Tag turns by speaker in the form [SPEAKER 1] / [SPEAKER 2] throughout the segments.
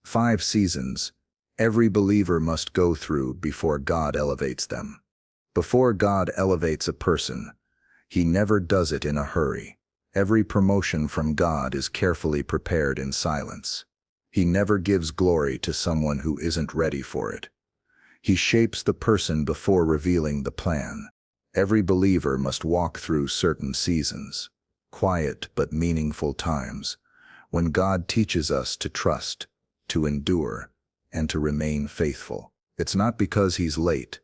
[SPEAKER 1] 5 seasons every believer must go through before God elevates them. Before God elevates a person, He never does it in a hurry. Every promotion from God is carefully prepared in silence. He never gives glory to someone who isn't ready for it. He shapes the person before revealing the plan. Every believer must walk through certain seasons, quiet but meaningful times, when God teaches us to trust, to endure, and to remain faithful. It's not because He's late,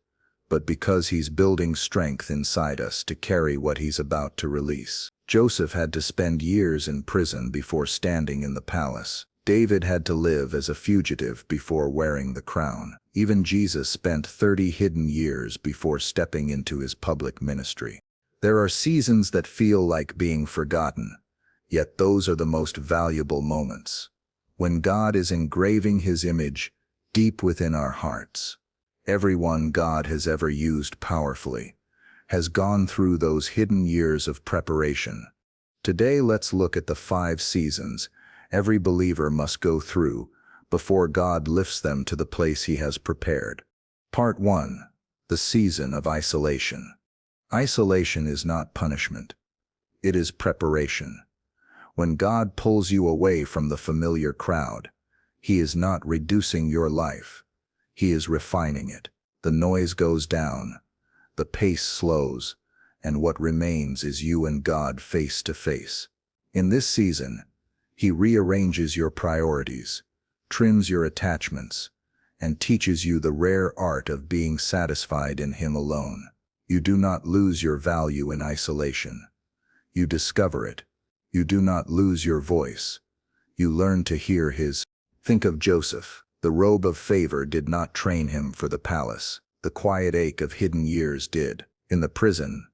[SPEAKER 1] but because He's building strength inside us to carry what He's about to release. Joseph had to spend years in prison before standing in the palace. David had to live as a fugitive before wearing the crown. Even Jesus spent 30 hidden years before stepping into His public ministry. There are seasons that feel like being forgotten, yet those are the most valuable moments. When God is engraving His image deep within our hearts. Everyone God has ever used powerfully has gone through those hidden years of preparation. Today let's look at the 5 seasons every believer must go through before God lifts them to the place He has prepared. Part 1. The season of isolation. Isolation is not punishment. It is preparation. When God pulls you away from the familiar crowd, He is not reducing your life. He is refining it. The noise goes down, the pace slows, and what remains is you and God face to face. In this season, He rearranges your priorities, trims your attachments, and teaches you the rare art of being satisfied in Him alone. You do not lose your value in isolation. You discover it. You do not lose your voice. You learn to hear His. Think of Joseph. The robe of favor did not train him for the palace. The quiet ache of hidden years did. In the prison,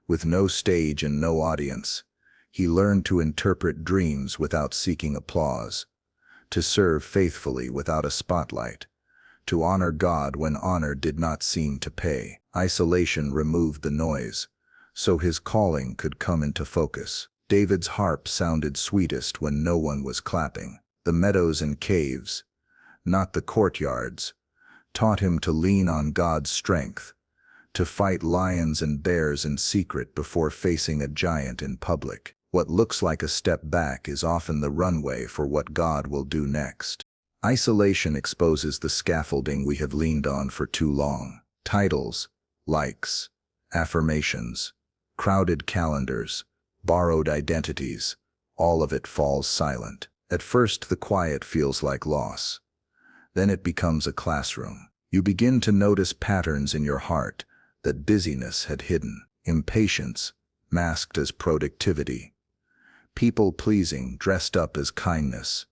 [SPEAKER 1] with no stage and no audience, he learned to interpret dreams without seeking applause, to serve faithfully without a spotlight, to honor God when honor did not seem to pay. Isolation removed the noise, so his calling could come into focus. David's harp sounded sweetest when no one was clapping. The meadows and caves, not the courtyards, taught him to lean on God's strength, to fight lions and bears in secret before facing a giant in public. What looks like a step back is often the runway for what God will do next. Isolation exposes the scaffolding we have leaned on for too long. Titles, likes, affirmations, crowded calendars, borrowed identities, all of it falls silent. At first, the quiet feels like loss. Then it becomes a classroom. You begin to notice patterns in your heart that busyness had hidden. Impatience, masked as productivity. People-pleasing, dressed up as kindness.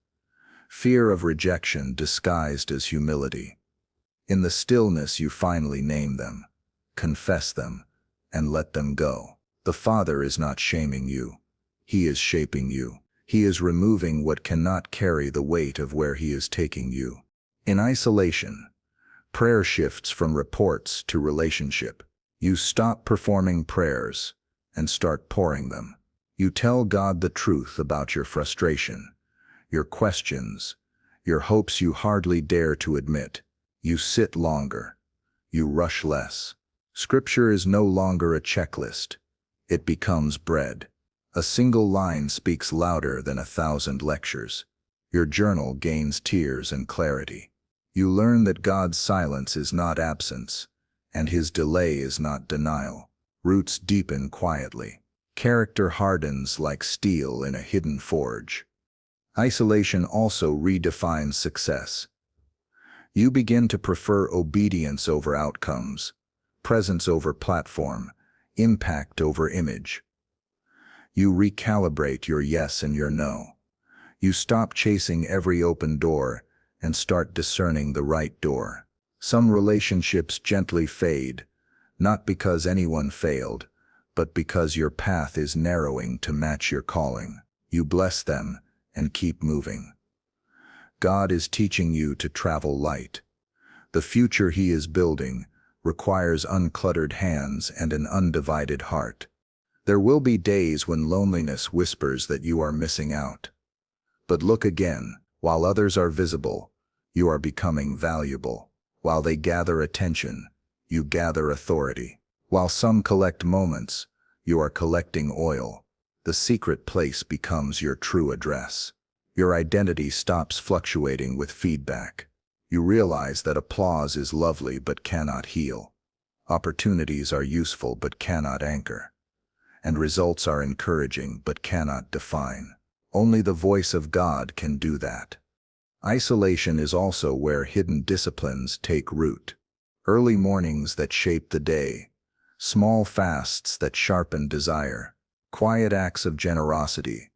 [SPEAKER 1] Fear of rejection, disguised as humility. In the stillness, you finally name them, confess them, and let them go. The Father is not shaming you. He is shaping you. He is removing what cannot carry the weight of where He is taking you. In isolation, prayer shifts from reports to relationship. You stop performing prayers and start pouring them. You tell God the truth about your frustration, your questions, your hopes you hardly dare to admit. You sit longer. You rush less. Scripture is no longer a checklist. It becomes bread. A single line speaks louder than 1,000 lectures. Your journal gains tears and clarity. You learn that God's silence is not absence, and His delay is not denial. Roots deepen quietly. Character hardens like steel in a hidden forge. Isolation also redefines success. You begin to prefer obedience over outcomes, presence over platform, impact over image. You recalibrate your yes and your no. You stop chasing every open door and start discerning the right door. Some relationships gently fade, not because anyone failed, but because your path is narrowing to match your calling. You bless them and keep moving. God is teaching you to travel light. The future He is building requires uncluttered hands and an undivided heart. There will be days when loneliness whispers that you are missing out. But look again. While others are visible, you are becoming valuable. While they gather attention, you gather authority. While some collect moments, you are collecting oil. The secret place becomes your true address. Your identity stops fluctuating with feedback. You realize that applause is lovely but cannot heal. Opportunities are useful but cannot anchor. And results are encouraging but cannot define. Only the voice of God can do that. Isolation is also where hidden disciplines take root. Early mornings that shape the day, small fasts that sharpen desire, quiet acts of generosity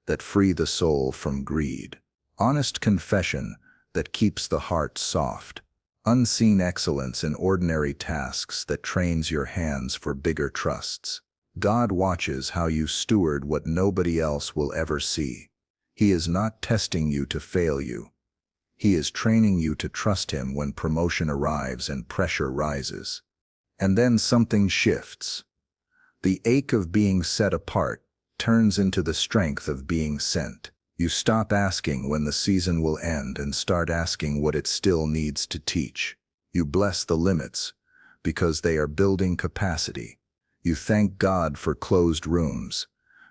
[SPEAKER 1] that free the soul from greed, honest confession that keeps the heart soft, unseen excellence in ordinary tasks that trains your hands for bigger trusts. God watches how you steward what nobody else will ever see. He is not testing you to fail you. He is training you to trust Him when promotion arrives and pressure rises. And then something shifts. The ache of being set apart turns into the strength of being sent. You stop asking when the season will end and start asking what it still needs to teach. You bless the limits because they are building capacity. You thank God for closed rooms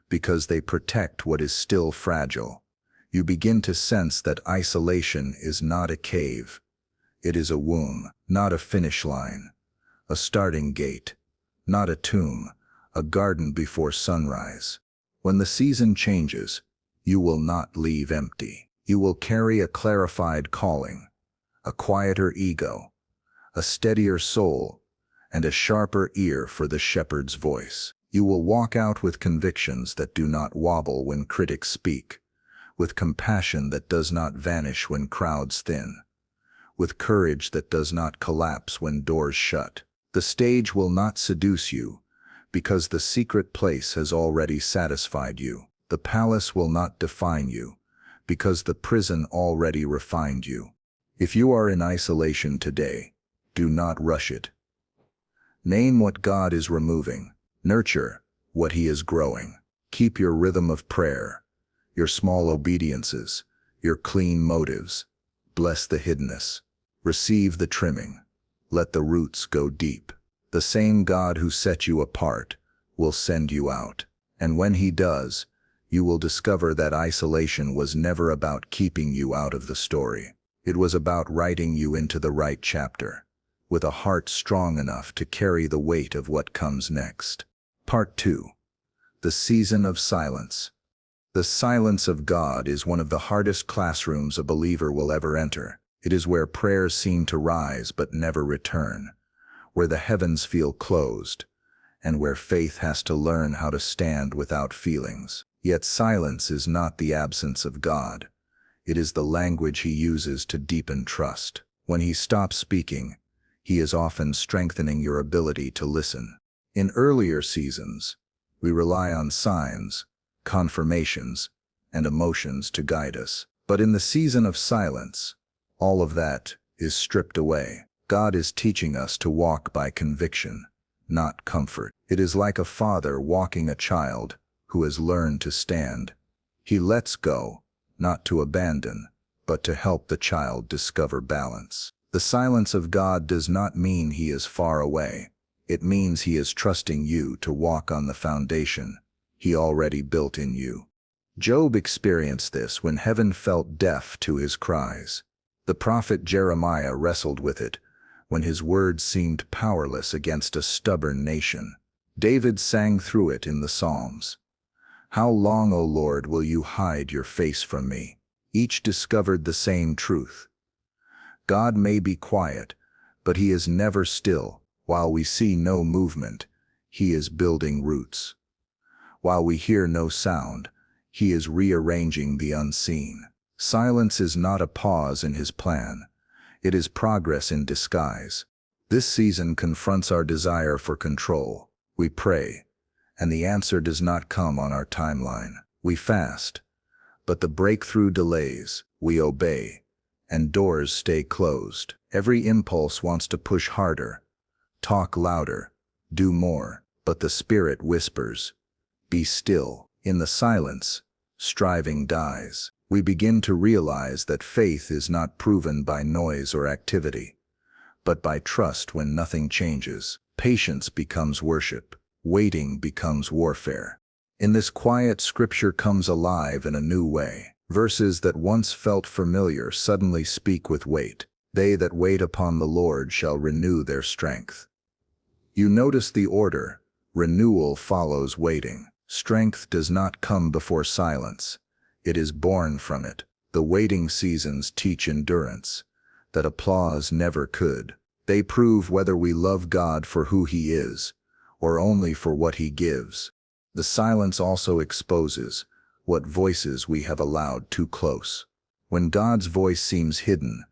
[SPEAKER 1] because they protect what is still fragile. You begin to sense that isolation is not a cave. It is a womb, not a finish line, a starting gate, not a tomb, a garden before sunrise. When the season changes, you will not leave empty. You will carry a clarified calling, a quieter ego, a steadier soul, and a sharper ear for the shepherd's voice. You will walk out with convictions that do not wobble when critics speak, with compassion that does not vanish when crowds thin, with courage that does not collapse when doors shut. The stage will not seduce you, because the secret place has already satisfied you. The palace will not define you, because the prison already refined you. If you are in isolation today, do not rush it. Name what God is removing. Nurture what He is growing. Keep your rhythm of prayer, your small obediences, your clean motives. Bless the hiddenness. Receive the trimming. Let the roots go deep. The same God who set you apart will send you out. And when He does, you will discover that isolation was never about keeping you out of the story. It was about writing you into the right chapter, with a heart strong enough to carry the weight of what comes next. Part 2. The Season of Silence. The silence of God is one of the hardest classrooms a believer will ever enter. It is where prayers seem to rise but never return, where the heavens feel closed, and where faith has to learn how to stand without feelings. Yet silence is not the absence of God. It is the language He uses to deepen trust. When He stops speaking, He is often strengthening your ability to listen. In earlier seasons, we rely on signs, confirmations, and emotions to guide us. But in the season of silence, all of that is stripped away. God is teaching us to walk by conviction, not comfort. It is like a father walking a child who has learned to stand. He lets go, not to abandon, but to help the child discover balance. The silence of God does not mean He is far away. It means He is trusting you to walk on the foundation He already built in you. Job experienced this when heaven felt deaf to his cries. The prophet Jeremiah wrestled with it when his words seemed powerless against a stubborn nation. David sang through it in the Psalms. How long, O Lord, will you hide your face from me? Each discovered the same truth. God may be quiet, but He is never still. While we see no movement, He is building roots. While we hear no sound, He is rearranging the unseen. Silence is not a pause in His plan. It is progress in disguise. This season confronts our desire for control. We pray, and the answer does not come on our timeline. We fast, but the breakthrough delays. We obey, and doors stay closed. Every impulse wants to push harder, talk louder, do more, but the Spirit whispers, "Be still." In the silence, striving dies. We begin to realize that faith is not proven by noise or activity, but by trust when nothing changes. Patience becomes worship. Waiting becomes warfare. In this quiet, Scripture comes alive in a new way. Verses that once felt familiar suddenly speak with weight. They that wait upon the Lord shall renew their strength. You notice the order. Renewal follows waiting. Strength does not come before silence. It is born from it. The waiting seasons teach endurance that applause never could. They prove whether we love God for who He is, or only for what He gives. The silence also exposes what voices we have allowed too close. When God's voice seems hidden,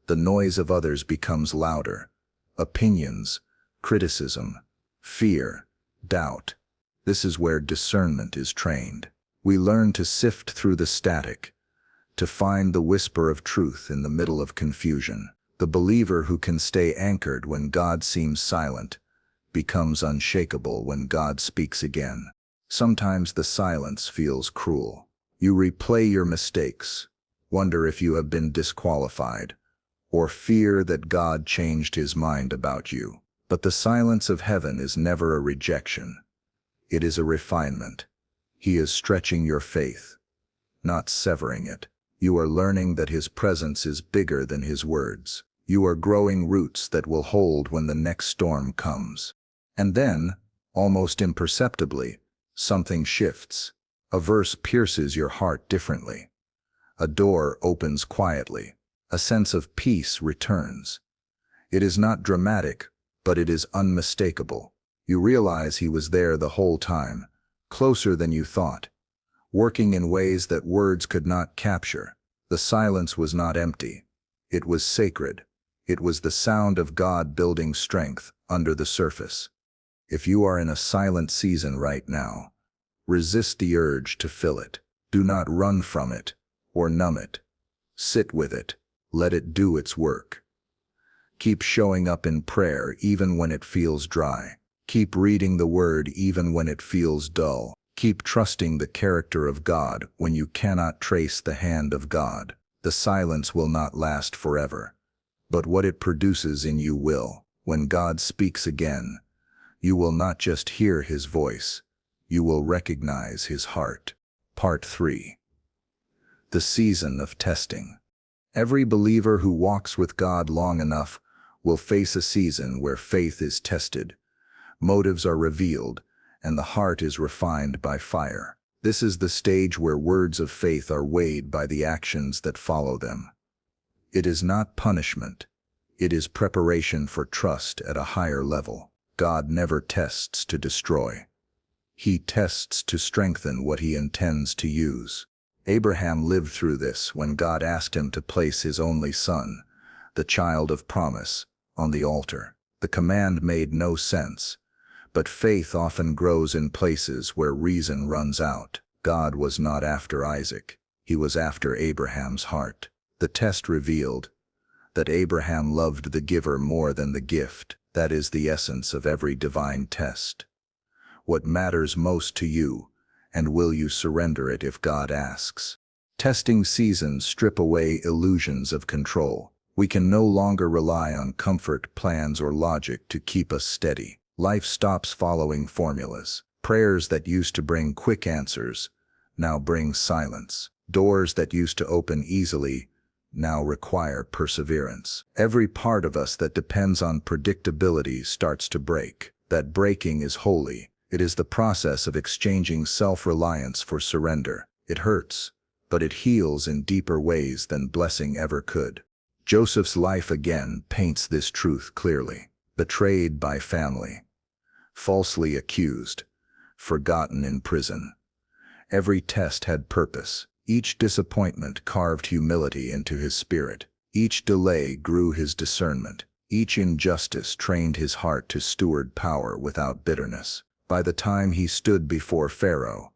[SPEAKER 1] the noise of others becomes louder. Opinions, criticism, fear, doubt. This is where discernment is trained. We learn to sift through the static, to find the whisper of truth in the middle of confusion. The believer who can stay anchored when God seems silent becomes unshakable when God speaks again. Sometimes the silence feels cruel. You replay your mistakes, wonder if you have been disqualified, or fear that God changed His mind about you. But the silence of heaven is never a rejection. It is a refinement. He is stretching your faith, not severing it. You are learning that His presence is bigger than His words. You are growing roots that will hold when the next storm comes. And then, almost imperceptibly, something shifts. A verse pierces your heart differently. A door opens quietly. A sense of peace returns. It is not dramatic, but it is unmistakable. You realize He was there the whole time, closer than you thought, working in ways that words could not capture. The silence was not empty. It was sacred. It was the sound of God building strength under the surface. If you are in a silent season right now, resist the urge to fill it. Do not run from it or numb it. Sit with it. Let it do its work. Keep showing up in prayer even when it feels dry. Keep reading the Word even when it feels dull. Keep trusting the character of God when you cannot trace the hand of God. The silence will not last forever, but what it produces in you will. When God speaks again, you will not just hear His voice, you will recognize His heart. Part 3. The season of testing. Every believer who walks with God long enough will face a season where faith is tested, motives are revealed, and the heart is refined by fire. This is the stage where words of faith are weighed by the actions that follow them. It is not punishment. It is preparation for trust at a higher level. God never tests to destroy. He tests to strengthen what He intends to use. Abraham lived through this when God asked him to place his only son, the child of promise, on the altar. The command made no sense, but faith often grows in places where reason runs out. God was not after Isaac. He was after Abraham's heart. The test revealed that Abraham loved the giver more than the gift. That is the essence of every divine test. What matters most to you, and will you surrender it if God asks? Testing seasons strip away illusions of control. We can no longer rely on comfort, plans, or logic to keep us steady. Life stops following formulas. Prayers that used to bring quick answers now bring silence. Doors that used to open easily now require perseverance. Every part of us that depends on predictability starts to break. That breaking is holy. It is the process of exchanging self-reliance for surrender. It hurts, but it heals in deeper ways than blessing ever could. Joseph's life again paints this truth clearly. Betrayed by family, falsely accused, forgotten in prison. Every test had purpose. Each disappointment carved humility into his spirit. Each delay grew his discernment. Each injustice trained his heart to steward power without bitterness. By the time he stood before Pharaoh,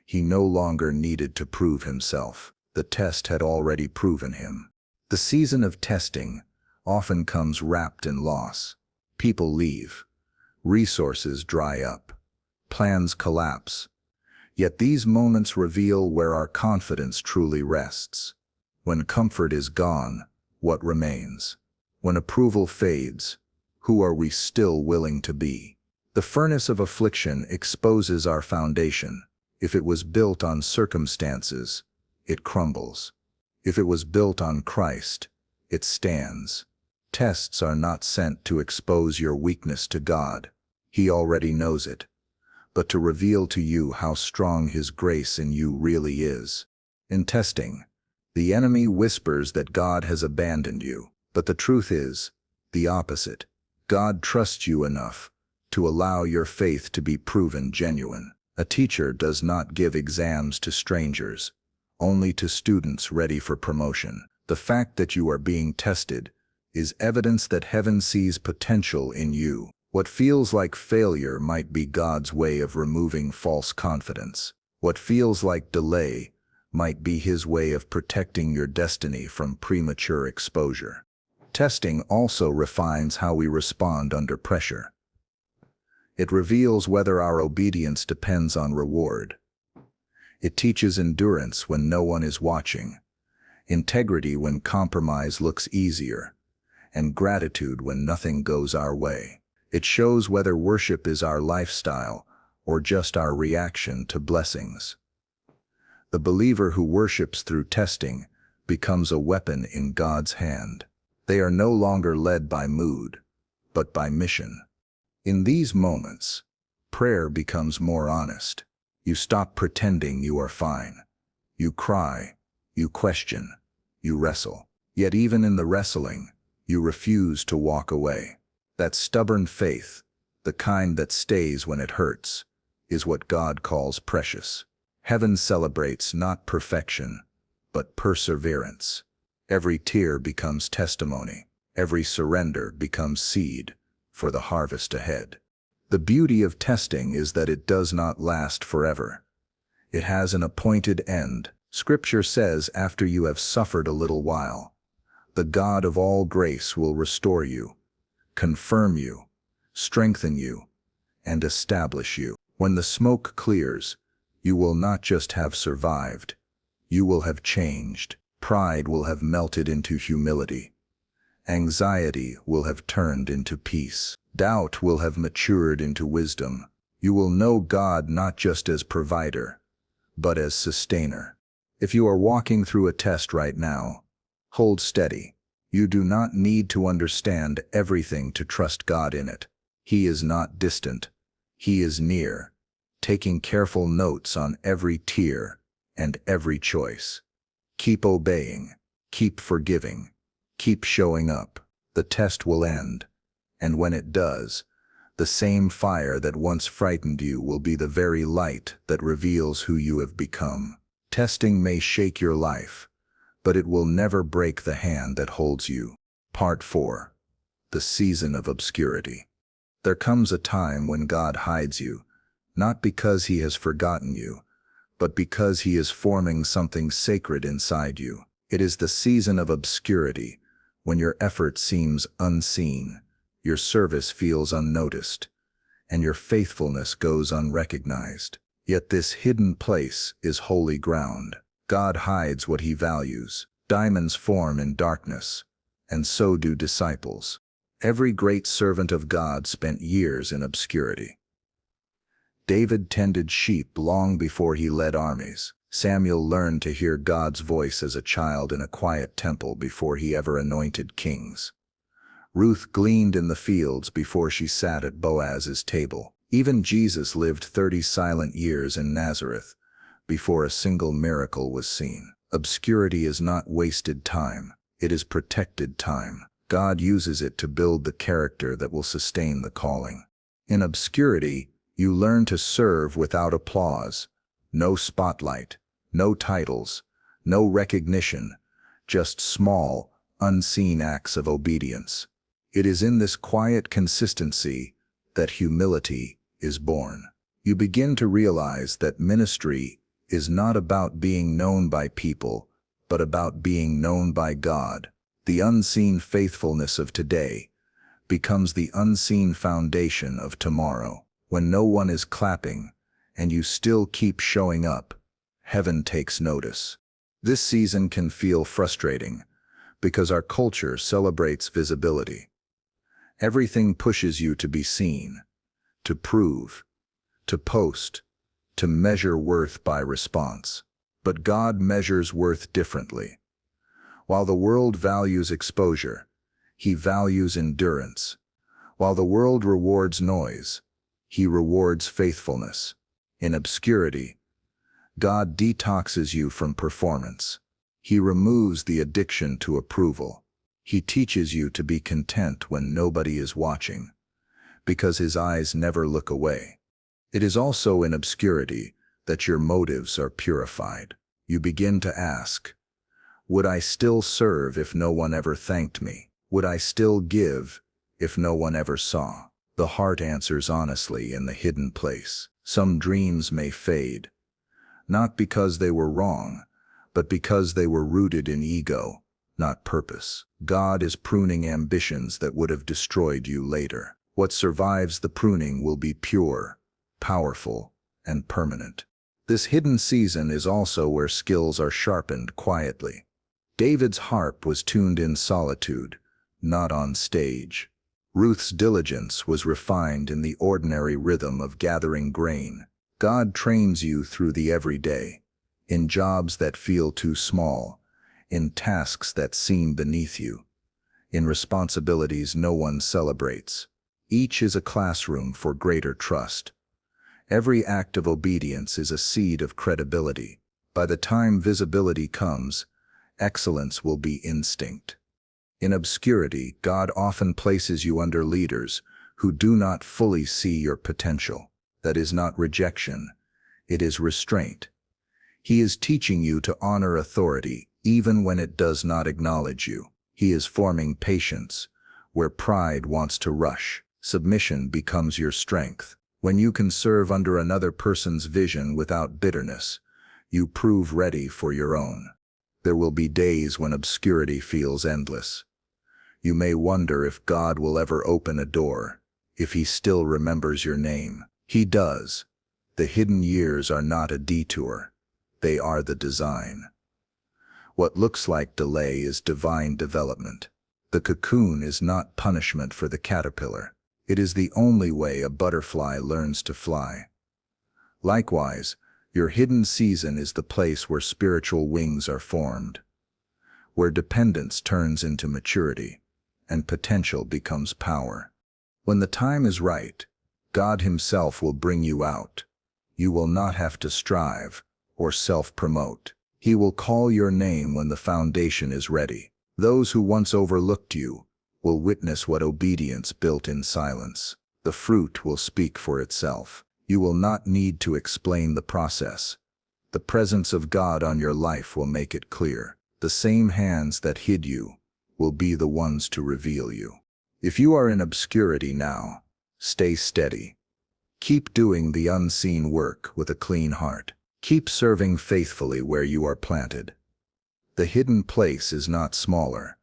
[SPEAKER 1] he no longer needed to prove himself. The test had already proven him. The season of testing often comes wrapped in loss. People leave. Resources dry up. Plans collapse. Yet these moments reveal where our confidence truly rests. When comfort is gone, what remains? When approval fades, who are we still willing to be? The furnace of affliction exposes our foundation. If it was built on circumstances, it crumbles. If it was built on Christ, it stands. Tests are not sent to expose your weakness to God. He already knows it, but to reveal to you how strong His grace in you really is. In testing, the enemy whispers that God has abandoned you, but the truth is the opposite. God trusts you enough to allow your faith to be proven genuine. A teacher does not give exams to strangers, only to students ready for promotion. The fact that you are being tested is evidence that heaven sees potential in you. What feels like failure might be God's way of removing false confidence. What feels like delay might be His way of protecting your destiny from premature exposure. Testing also refines how we respond under pressure. It reveals whether our obedience depends on reward. It teaches endurance when no one is watching, integrity when compromise looks easier, and gratitude when nothing goes our way. It shows whether worship is our lifestyle or just our reaction to blessings. The believer who worships through testing becomes a weapon in God's hand. They are no longer led by mood, but by mission. In these moments, prayer becomes more honest. You stop pretending you are fine. You cry, you question, you wrestle. Yet even in the wrestling, you refuse to walk away. That stubborn faith, the kind that stays when it hurts, is what God calls precious. Heaven celebrates not perfection, but perseverance. Every tear becomes testimony. Every surrender becomes seed for the harvest ahead. The beauty of testing is that it does not last forever. It has an appointed end. Scripture says, after you have suffered a little while, the God of all grace will restore you, confirm you, strengthen you, and establish you. When the smoke clears, you will not just have survived, you will have changed. Pride will have melted into humility. Anxiety will have turned into peace. Doubt will have matured into wisdom. You will know God not just as provider, but as sustainer. If you are walking through a test right now, hold steady. You do not need to understand everything to trust God in it. He is not distant. He is near, taking careful notes on every tear and every choice. Keep obeying, keep forgiving, keep showing up. The test will end, and when it does, the same fire that once frightened you will be the very light that reveals who you have become. Testing may shake your life, but it will never break the hand that holds you. Part 4. The Season of Obscurity. There comes a time when God hides you, not because He has forgotten you, but because He is forming something sacred inside you. It is the season of obscurity, when your effort seems unseen, your service feels unnoticed, and your faithfulness goes unrecognized. Yet this hidden place is holy ground. God hides what He values. Diamonds form in darkness, and so do disciples. Every great servant of God spent years in obscurity. David tended sheep long before he led armies. Samuel learned to hear God's voice as a child in a quiet temple before he ever anointed kings. Ruth gleaned in the fields before she sat at Boaz's table. Even Jesus lived 30 silent years in Nazareth before a single miracle was seen. Obscurity is not wasted time. It is protected time. God uses it to build the character that will sustain the calling. In obscurity, you learn to serve without applause. No spotlight, no titles, no recognition, just small, unseen acts of obedience. It is in this quiet consistency that humility is born. You begin to realize that ministry is not about being known by people, but about being known by God. The unseen faithfulness of today becomes the unseen foundation of tomorrow. When no one is clapping and you still keep showing up, heaven takes notice. This season can feel frustrating because our culture celebrates visibility. Everything pushes you to be seen, to prove, to post, to measure worth by response. But God measures worth differently. While the world values exposure, He values endurance. While the world rewards noise, He rewards faithfulness. In obscurity, God detoxes you from performance. He removes the addiction to approval. He teaches you to be content when nobody is watching, because His eyes never look away. It is also in obscurity that your motives are purified. You begin to ask, would I still serve if no one ever thanked me? Would I still give if no one ever saw? The heart answers honestly in the hidden place. Some dreams may fade, not because they were wrong, but because they were rooted in ego, not purpose. God is pruning ambitions that would have destroyed you later. What survives the pruning will be pure, powerful, and permanent. This hidden season is also where skills are sharpened quietly. David's harp was tuned in solitude, not on stage. Ruth's diligence was refined in the ordinary rhythm of gathering grain. God trains you through the everyday, in jobs that feel too small, in tasks that seem beneath you, in responsibilities no one celebrates. Each is a classroom for greater trust. Every act of obedience is a seed of credibility. By the time visibility comes, excellence will be instinct. In obscurity, God often places you under leaders who do not fully see your potential. That is not rejection, it is restraint. He is teaching you to honor authority even when it does not acknowledge you. He is forming patience where pride wants to rush. Submission becomes your strength. When you can serve under another person's vision without bitterness, you prove ready for your own. There will be days when obscurity feels endless. You may wonder if God will ever open a door, if He still remembers your name. He does. The hidden years are not a detour. They are the design. What looks like delay is divine development. The cocoon is not punishment for the caterpillar. It is the only way a butterfly learns to fly. Likewise, your hidden season is the place where spiritual wings are formed, where dependence turns into maturity, and potential becomes power. When the time is right, God Himself will bring you out. You will not have to strive or self-promote. He will call your name when the foundation is ready. Those who once overlooked you will witness what obedience built in silence. The fruit will speak for itself. You will not need to explain the process. The presence of God on your life will make it clear. The same hands that hid you will be the ones to reveal you. If you are in obscurity now, stay steady. Keep doing the unseen work with a clean heart. Keep serving faithfully where you are planted. The hidden place is not smaller.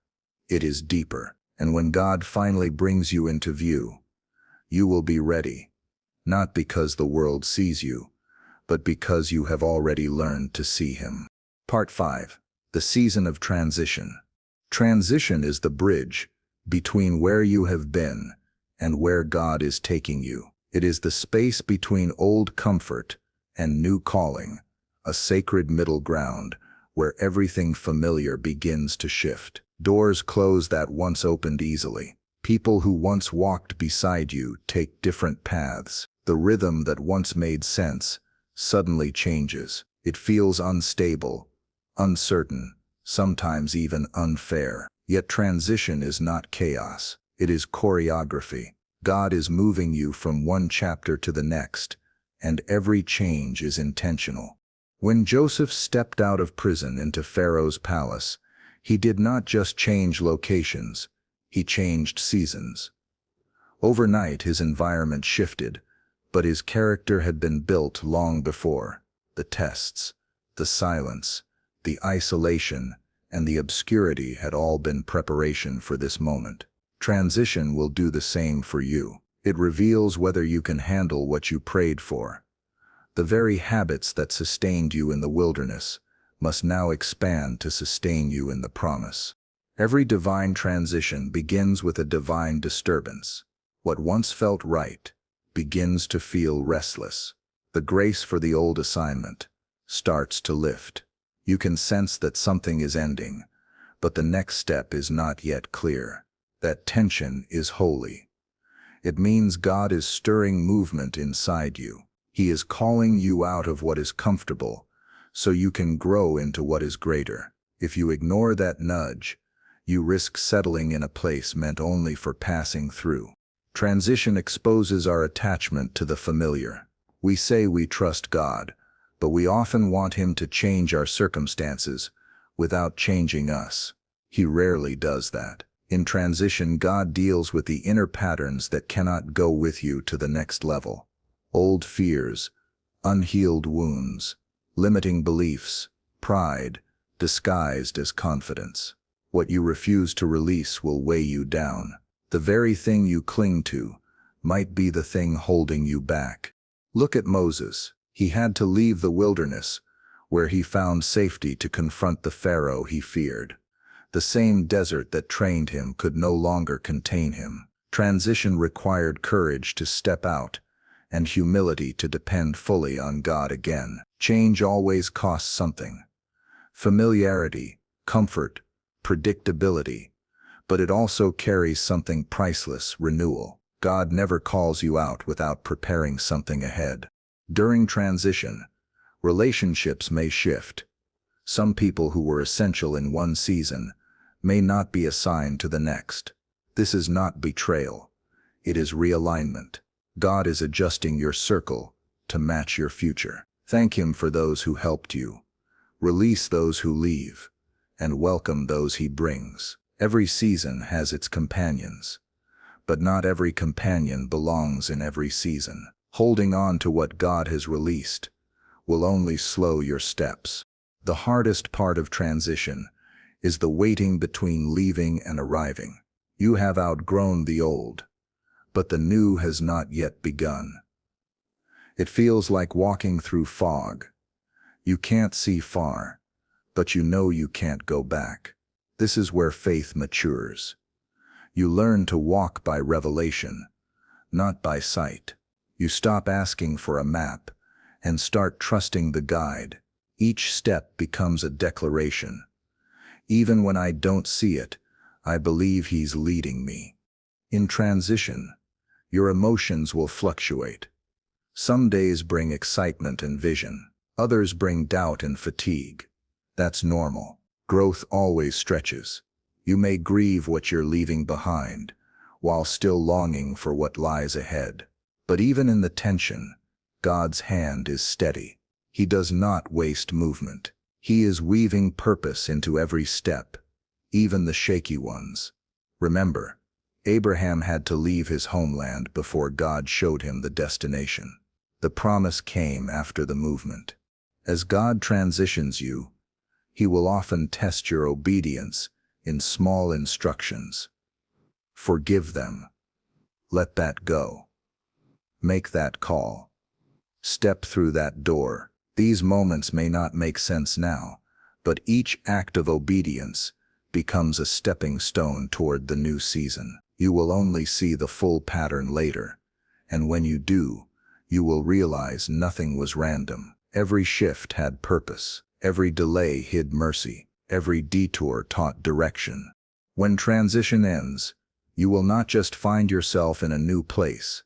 [SPEAKER 1] It is deeper. And when God finally brings you into view, you will be ready, not because the world sees you, but because you have already learned to see Him. Part 5. The Season of Transition. Transition is the bridge between where you have been and where God is taking you. It is the space between old comfort and new calling, a sacred middle ground where everything familiar begins to shift. Doors close that once opened easily. People who once walked beside you take different paths. The rhythm that once made sense suddenly changes. It feels unstable, uncertain, sometimes even unfair. Yet transition is not chaos. It is choreography. God is moving you from one chapter to the next, and every change is intentional. When Joseph stepped out of prison into Pharaoh's palace, he did not just change locations, he changed seasons. Overnight his environment shifted, but his character had been built long before. The tests, the silence, the isolation, and the obscurity had all been preparation for this moment. Transition will do the same for you. It reveals whether you can handle what you prayed for, The very habits that sustained you in the wilderness must now expand to sustain you in the promise. Every divine transition begins with a divine disturbance. What once felt right begins to feel restless. The grace for the old assignment starts to lift. You can sense that something is ending, but the next step is not yet clear. That tension is holy. It means God is stirring movement inside you. He is calling you out of what is comfortable, so you can grow into what is greater. If you ignore that nudge, you risk settling in a place meant only for passing through. Transition exposes our attachment to the familiar. We say we trust God, but we often want Him to change our circumstances without changing us. He rarely does that. In transition, God deals with the inner patterns that cannot go with you to the next level. Old fears, unhealed wounds, limiting beliefs, pride, disguised as confidence. What you refuse to release will weigh you down. The very thing you cling to might be the thing holding you back. Look at Moses. He had to leave the wilderness, where he found safety, to confront the Pharaoh he feared. The same desert that trained him could no longer contain him. Transition required courage to step out and humility to depend fully on God again. Change always costs something. Familiarity, comfort, predictability, but it also carries something priceless: renewal. God never calls you out without preparing something ahead. During transition, relationships may shift. Some people who were essential in one season may not be assigned to the next. This is not betrayal. It is realignment. God is adjusting your circle to match your future. Thank Him for those who helped you. Release those who leave, and welcome those He brings. Every season has its companions, but not every companion belongs in every season. Holding on to what God has released will only slow your steps. The hardest part of transition is the waiting between leaving and arriving. You have outgrown the old, but the new has not yet begun. It feels like walking through fog. You can't see far, but you know you can't go back. This is where faith matures. You learn to walk by revelation, not by sight. You stop asking for a map and start trusting the guide. Each step becomes a declaration. Even when I don't see it, I believe He's leading me. In transition, your emotions will fluctuate. Some days bring excitement and vision. Others bring doubt and fatigue. That's normal. Growth always stretches. You may grieve what you're leaving behind, while still longing for what lies ahead. But even in the tension, God's hand is steady. He does not waste movement. He is weaving purpose into every step, even the shaky ones. Remember, Abraham had to leave his homeland before God showed him the destination. The promise came after the movement. As God transitions you, He will often test your obedience in small instructions. Forgive them. Let that go. Make that call. Step through that door. These moments may not make sense now, but each act of obedience becomes a stepping stone toward the new season. You will only see the full pattern later, and when you do, you will realize nothing was random. Every shift had purpose. Every delay hid mercy. Every detour taught direction. When transition ends, you will not just find yourself in a new place.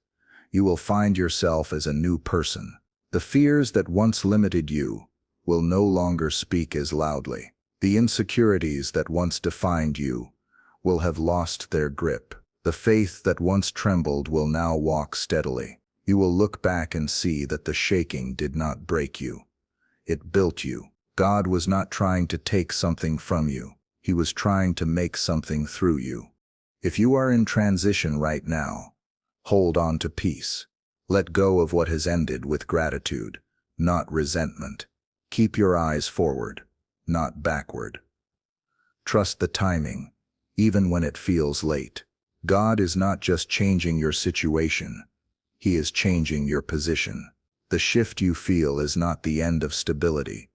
[SPEAKER 1] You will find yourself as a new person. The fears that once limited you will no longer speak as loudly. The insecurities that once defined you will have lost their grip. The faith that once trembled will now walk steadily. You will look back and see that the shaking did not break you. It built you. God was not trying to take something from you. He was trying to make something through you. If you are in transition right now, hold on to peace. Let go of what has ended with gratitude, not resentment. Keep your eyes forward, not backward. Trust the timing, even when it feels late. God is not just changing your situation. He is changing your position. The shift you feel is not the end of stability.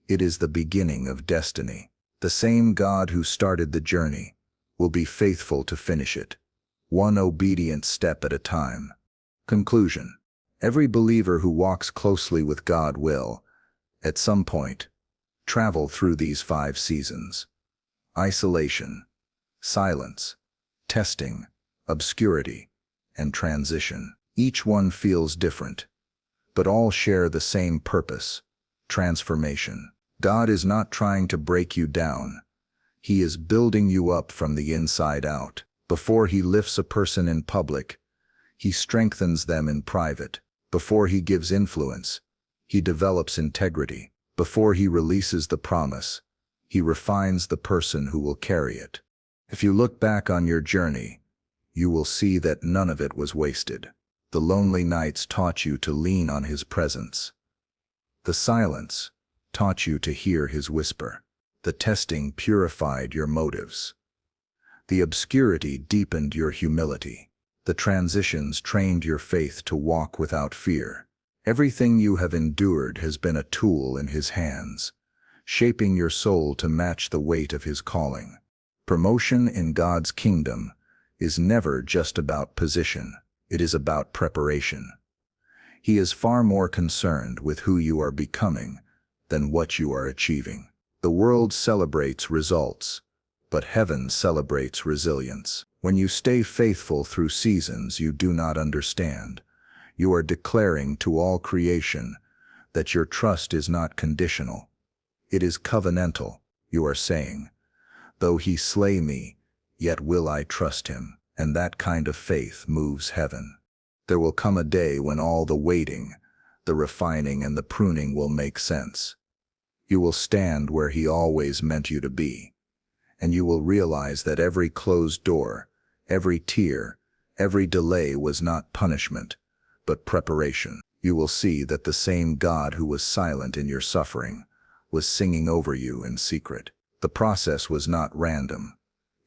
[SPEAKER 1] It is the beginning of destiny. The same God who started the journey will be faithful to finish it, one obedient step at a time. Conclusion. Every believer who walks closely with God will, at some point, travel through these 5 seasons: isolation, silence, testing, obscurity, and transition. Each one feels different, but all share the same purpose: transformation. God is not trying to break you down. He is building you up from the inside out. Before He lifts a person in public, He strengthens them in private. Before He gives influence, He develops integrity. Before He releases the promise, He refines the person who will carry it. If you look back on your journey, you will see that none of it was wasted. The lonely nights taught you to lean on His presence. The silence taught you to hear His whisper. The testing purified your motives. The obscurity deepened your humility. The transitions trained your faith to walk without fear. Everything you have endured has been a tool in His hands, shaping your soul to match the weight of His calling. Promotion in God's kingdom is never just about position. It is about preparation. He is far more concerned with who you are becoming than what you are achieving. The world celebrates results, but heaven celebrates resilience. When you stay faithful through seasons you do not understand, you are declaring to all creation that your trust is not conditional. It is covenantal. You are saying, "Though He slay me, yet will I trust Him." And that kind of faith moves heaven. There will come a day when all the waiting, the refining, and the pruning will make sense. You will stand where He always meant you to be, and you will realize that every closed door, every tear, every delay was not punishment, but preparation. You will see that the same God who was silent in your suffering was singing over you in secret. The process was not random.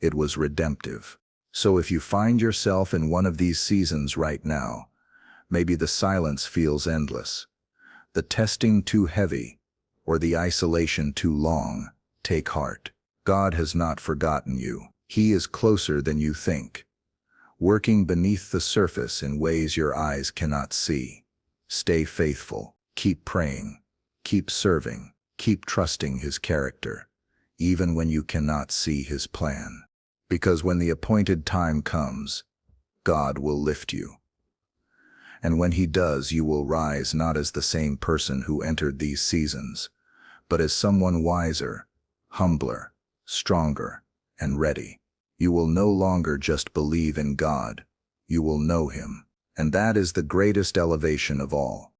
[SPEAKER 1] It was redemptive. So if you find yourself in one of these seasons right now, maybe the silence feels endless, the testing too heavy, or the isolation too long, take heart. God has not forgotten you. He is closer than you think, working beneath the surface in ways your eyes cannot see. Stay faithful. Keep praying. Keep serving. Keep trusting His character, even when you cannot see His plan. Because when the appointed time comes, God will lift you. And when He does, you will rise not as the same person who entered these seasons, but as someone wiser, humbler, stronger, and ready. You will no longer just believe in God, you will know Him. And that is the greatest elevation of all.